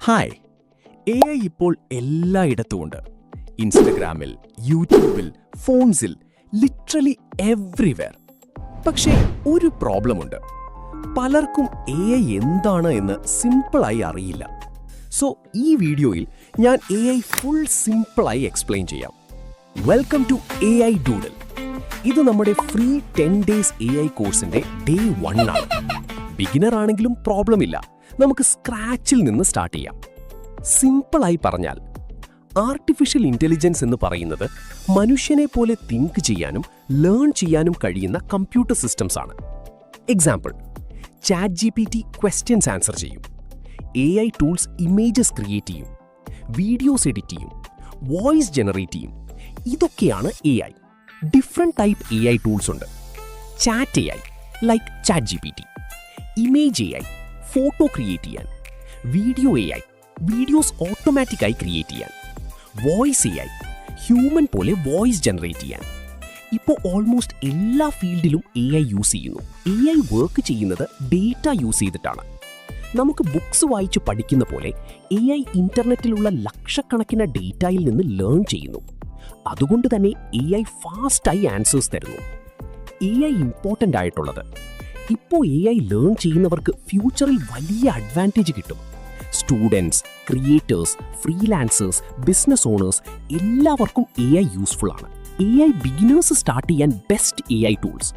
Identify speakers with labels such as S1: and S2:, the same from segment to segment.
S1: Hi, AI ഇപ്പോൾ എല്ലായിടത്തുമുണ്ട്. ഇൻസ്റ്റഗ്രാമിൽ, യൂട്യൂബിൽ, ഫോൺസിൽ, ലിറ്ററലി എവ്രിവെയർ. പക്ഷേ ഒരു പ്രോബ്ലമുണ്ട്. പലർക്കും AI എന്താണ് എന്ന് സിമ്പിളായി അറിയില്ല. സോ ഈ വീഡിയോയിൽ ഞാൻ AI ഫുൾ സിമ്പിളായി എക്സ്പ്ലെയിൻ ചെയ്യാം. Welcome to AIDoodle. ഇത് നമ്മുടെ ഫ്രീ 10 ഡേയ്സ് AI കോഴ്സിന്റെ ഡേ 1 ആണ്. ബിഗിനർ ആണെങ്കിലും പ്രോബ്ലം ഇല്ല. നമുക്ക് സ്ക്രാച്ചിൽ നിന്ന് സ്റ്റാർട്ട് ചെയ്യാം. സിമ്പിളായി പറഞ്ഞാൽ, ആർട്ടിഫിഷ്യൽ ഇൻ്റലിജൻസ് എന്ന് പറയുന്നത് മനുഷ്യനെ പോലെ തിങ്ക് ചെയ്യാനും ലേൺ ചെയ്യാനും കഴിയുന്ന കമ്പ്യൂട്ടർ സിസ്റ്റംസ് ആണ്. എക്സാമ്പിൾ, ChatGPT ക്വസ്റ്റ്യൻസ് ആൻസർ ചെയ്യും, AI ടൂൾസ് ഇമേജസ് ക്രിയേറ്റ് ചെയ്യും, വീഡിയോസ് എഡിറ്റ് ചെയ്യും, വോയിസ് ജനറേറ്റ് ചെയ്യും. ഇതൊക്കെയാണ് AI. Different type AI tools ഉണ്ട്. Chat AI like ChatGPT, image AI photo create ചെയ്യാൻ, വീഡിയോ AI വീഡിയോസ് ഓട്ടോമാറ്റിക്കായി ക്രിയേറ്റ് ചെയ്യാൻ, വോയിസ് AI ഹ്യൂമൻ പോലെ വോയിസ് ജനറേറ്റ് ചെയ്യാൻ. ഇപ്പോൾ ഓൾമോസ്റ്റ് എല്ലാ ഫീൽഡിലും AI യൂസ് ചെയ്യുന്നു. AI വർക്ക് ചെയ്യുന്നത് ഡേറ്റ യൂസ് ചെയ്തിട്ടാണ്. നമുക്ക് ബുക്സ് വായിച്ച് പഠിക്കുന്ന പോലെ AI ഇൻ്റർനെറ്റിലുള്ള ലക്ഷക്കണക്കിന് ഡേറ്റയിൽ നിന്ന് ലേൺ ചെയ്യുന്നു. അതുകൊണ്ട് തന്നെ AI ഫാസ്റ്റായി ആൻസേഴ്സ് തരുന്നു. AI ഇമ്പോർട്ടൻ്റ് ആയിട്ടുള്ളത്, ഇപ്പോൾ AI ലേൺ ചെയ്യുന്നവർക്ക് ഫ്യൂച്ചറിൽ വലിയ അഡ്വാൻറ്റേജ് കിട്ടും. Students, creators, freelancers, business owners എല്ലാവർക്കും AI യൂസ്ഫുൾ ആണ്. AI ബിഗിനേഴ്സ് സ്റ്റാർട്ട് ചെയ്യാൻ best AI tools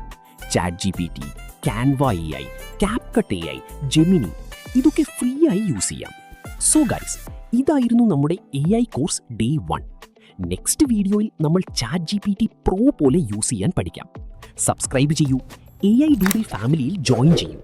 S1: ChatGPT, Canva AI, CapCut AI, Gemini ഇതൊക്കെ ഫ്രീ ആയി യൂസ് ചെയ്യാം. സോ ഗൈസ്, ഇതായിരുന്നു നമ്മുടെ AI കോഴ്സ് ഡേ 1. നെക്സ്റ്റ് വീഡിയോയിൽ നമ്മൾ ChatGPT Pro പോലെ യൂസ് ചെയ്യാൻ പഠിക്കാം. സബ്സ്ക്രൈബ് ചെയ്യൂ, AIDoodle ഫാമിലിയിൽ ജോയിൻ ചെയ്യൂ.